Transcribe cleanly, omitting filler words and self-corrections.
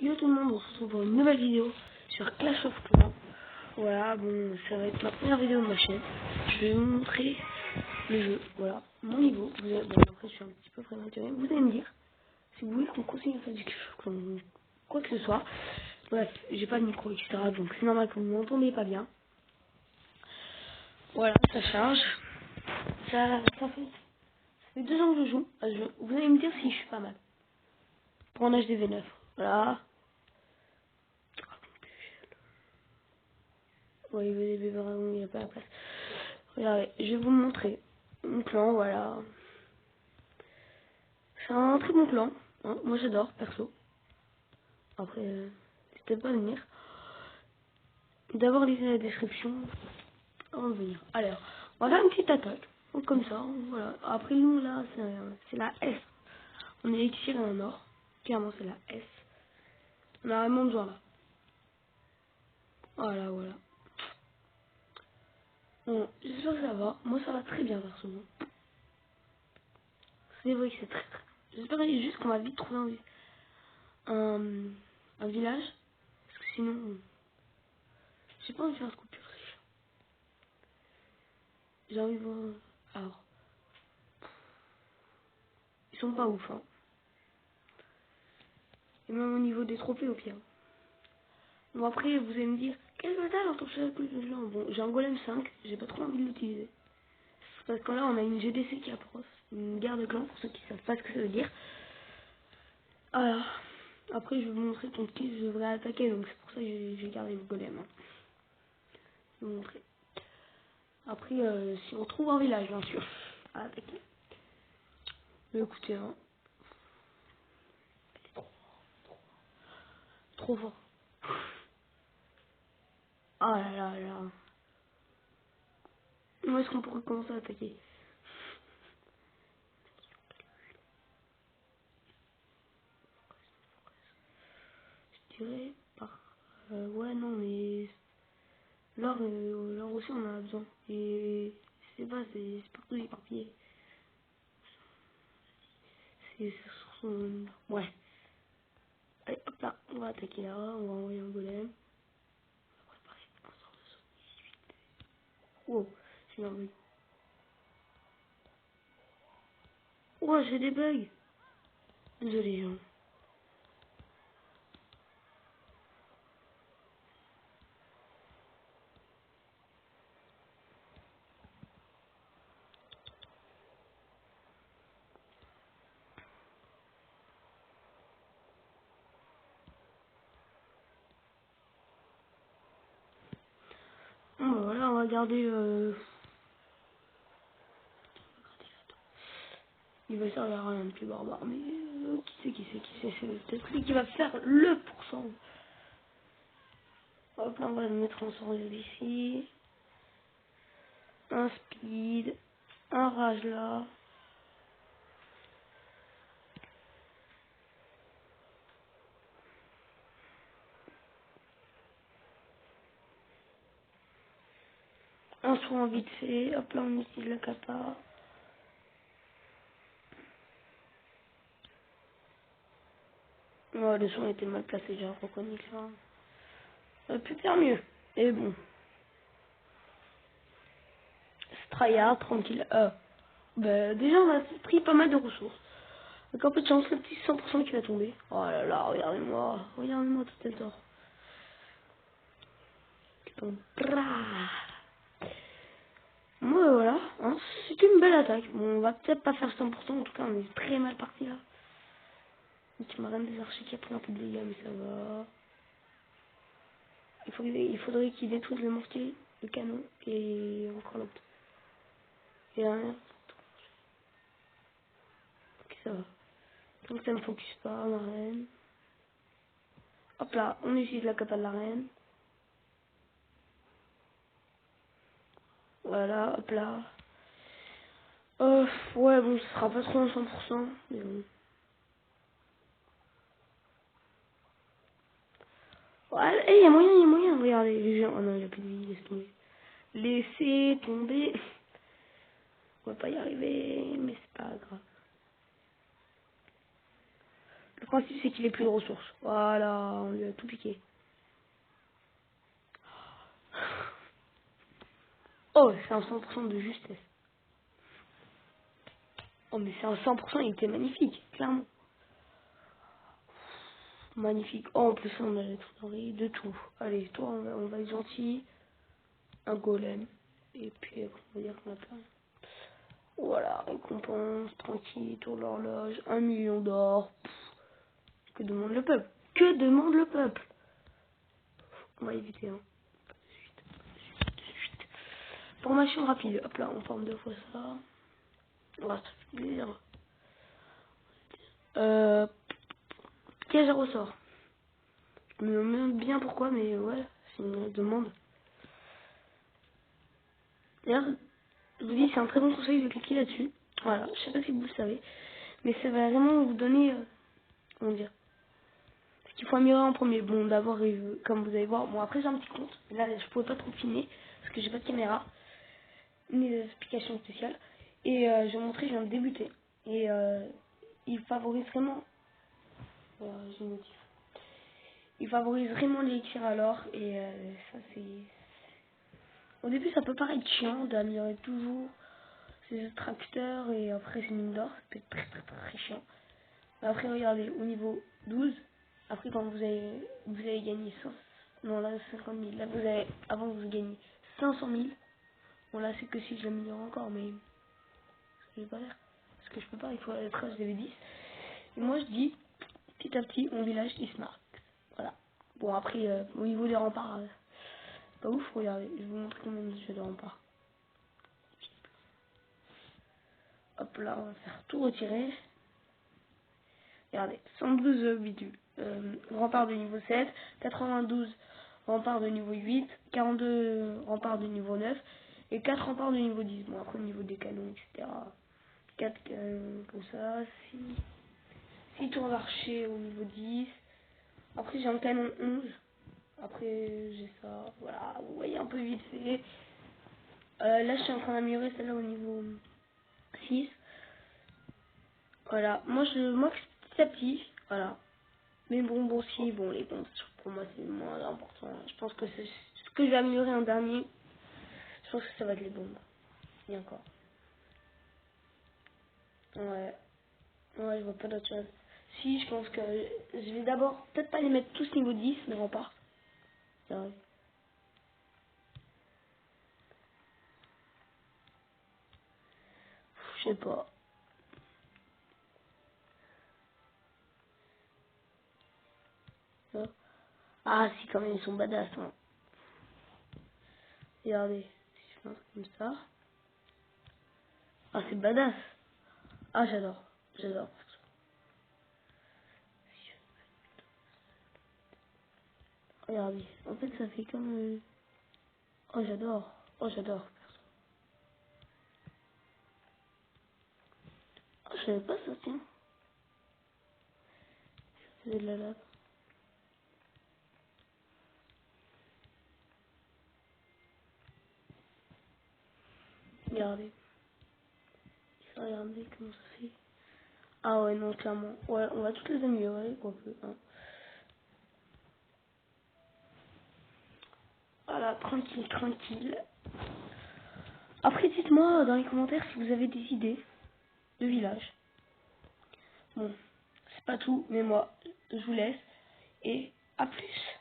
Yo tout le monde, on se retrouve pour une nouvelle vidéo sur Clash of Clans. Voilà, bon, ça va être ma première vidéo de ma chaîne. Je vais vous montrer le jeu, voilà, mon niveau. Bon, après je suis un petit peu prématuré. Vous allez me dire si vous voulez qu'on continue à faire du Clash of Clans, quoi que ce soit. Bref, j'ai pas de micro, etc. Donc c'est normal que vous m'entendez pas bien. Voilà, ça charge. Ça fait 2 ans que je joue à ce jeu. Vous allez me dire si je suis pas mal. Pour un HDV9. Voilà. Ouais, il veut des bébés dragons, il n'y a pas la place. Regardez, je vais vous montrer. Mon clan, voilà. C'est un très bon clan. Hein. Moi j'adore, perso. Après, n'hésitez pas à venir. D'abord lisez la description avant de venir. Alors, on va faire une petite attaque. Donc, comme ça, voilà. Après nous là, c'est la S. On est élixir et en or. Clairement c'est la S. On a vraiment besoin là. Voilà, voilà. Bon, j'espère que ça va. Moi ça va très bien perso. C'est vrai que c'est très très. J'espère juste qu'on va vite trouver un village. Parce que sinon, j'ai pas envie de faire ce coupure. J'ai envie de voir. Alors, ils sont pas ouf, hein. Et même au niveau des trophées au pire. Bon, après, vous allez me dire, qu'est-ce que t'as dans ton jeu de gens? Bon, j'ai un golem 5, j'ai pas trop envie de l'utiliser. Parce que là, on a une GDC qui approche, une guerre de clan, pour ceux qui savent pas ce que ça veut dire. Alors, après, je vais vous montrer contre qui je devrais attaquer, donc c'est pour ça que j'ai gardé le golem. Hein. Je vais vous montrer. Après, si on trouve un village, bien sûr, à attaquer. Mais écoutez, hein, trop fort. Ah là là là. Où est-ce qu'on pourrait commencer à attaquer? Je dirais par... ouais, non, mais... L'or aussi, on en a besoin. Et... c'est partout éparpillé. C'est sur son... Ouais. Allez, hop là. On va attaquer là. On va envoyer un golem. On va préparer un sort de saut. Wow. J'ai un bug. Oh, j'ai des bugs. Désolé, hein. Bon, bah, voilà, on va garder... Il va servir à rien de plus barbare, mais qui c'est, c'est peut-être lui qui va faire le pourcent. Hop là, on va le mettre en sort ici. Un speed, un rage là. Un soin vite fait. Hop là, on utilise la capa. Oh, le son était mal placé, j'ai reconnu ça. Ça aurait pu faire mieux. Et bon. Straya, tranquille. Bah, déjà, on a pris pas mal de ressources. Donc, un peu de chance, le petit 100% qui va tomber. Oh là là, regardez-moi. Regardez-moi tout est d'or. Qui tombe. Moi, voilà. Hein, c'est une belle attaque. Bon, on va peut-être pas faire 100%. En tout cas, on est très mal parti là. Une petite marraine des archers qui a pris un peu de dégâts, mais ça va. Il faudrait qu'il détruise le mortier, le canon et encore l'autre. Et derrière. Ok, ça va. Donc ça ne focus pas, la reine. Hop là, on utilise la capa de la reine. Voilà, hop là. Ouais, bon, ce sera pas trop en 100%, mais bon. Ouais, il y a moyen, regardez, les gens. Oh non, il a plus de vie, laisse tomber. Laissez tomber. On va pas y arriver, mais c'est pas grave. Le principe, c'est qu'il ait plus de ressources. Voilà, on lui a tout piqué. Oh, c'est un 100% de justesse. Oh, mais c'est un 100%, il était magnifique, clairement. Magnifique. Oh, en plus, on a les trésoreries, de tout. Allez, toi, on va être gentil. Un golem. Et puis, on va dire qu'on a plein. Voilà, récompense, tranquille, tour l'horloge, 1 million d'or. Que demande le peuple? Que demande le peuple? On va éviter, hein. Suite. Formation rapide. Hop là, on forme 2 fois ça. Voilà, ça fait plaisir. Piège à ressort. Je me demande bien pourquoi, mais ouais, c'est une demande. D'ailleurs, je vous dis, c'est un très bon conseil de cliquer là-dessus. Voilà, je sais pas si vous le savez, mais ça va vraiment vous donner, comment dire, ce qu'il faut améliorer en premier. Bon, d'abord, comme vous allez voir, bon après j'ai un petit compte, mais là je pouvais pas trop filmer, parce que j'ai pas de caméra, ni d'explication spéciale. Et je vais vous montrer, je viens de débuter. Et il favorise vraiment, j'ai une notif. Il favorise vraiment l'élixir à l'or, et ça c'est... Au début ça peut paraître chiant d'améliorer toujours ces extracteurs et après ces mines d'or, ça peut être très chiant. Mais après regardez, au niveau 12, après quand vous avez gagné 100, non là 50 000, là vous avez, avant vous gagnez 500 000, bon là c'est que si je l'améliore encore, mais je vais pas faire, parce que je peux pas, il faut être 13, j'avais 10. Et moi je dis, petit à petit, mon village il se marque, voilà. Bon après, au niveau des remparts, pas ouf, regardez, je vais vous montrer combien j'ai de remparts. Hop là, on va faire tout retirer. Regardez, 112 bidule, remparts de niveau 7, 92 remparts de niveau 8, 42 remparts de niveau 9 et 4 remparts de niveau 10. Bon, après au niveau des canons, etc. 4 canons comme ça, 6 tours d'archer au niveau 10. Après j'ai un canon 11. Après j'ai ça, voilà, vous voyez un peu vite fait. Là je suis en train d'améliorer celle-là au niveau 6. Voilà, moi petit à petit, voilà. Mais bon, si, bon, les bombes, pour moi, c'est moins important. Je pense que c'est ce que je vais améliorer en dernier. Je pense que ça va être les bombes. Et encore. Ouais. Ouais, je vois pas d'autre chose. Si, je pense que je vais d'abord, peut-être pas les mettre tous niveau 10, mais remparts. C'est vrai. Je sais pas. Ça. Ah, si, quand même, ils sont badass, hein. Regardez. Si je fais un truc comme ça. Ah, c'est badass. Ah, j'adore. J'adore. Regardez. En fait, ça fait comme... Oh, j'adore. Oh, j'adore. Oh, je savais pas ça, tiens. C'est de la lave. Regardez. Regardez comment ça fait. Ah ouais, non, clairement. Ouais, on va toutes les améliorer, quoi que. Hein. Voilà, tranquille, tranquille. Après, dites-moi dans les commentaires si vous avez des idées de village. Bon, c'est pas tout, mais moi, je vous laisse. Et à plus.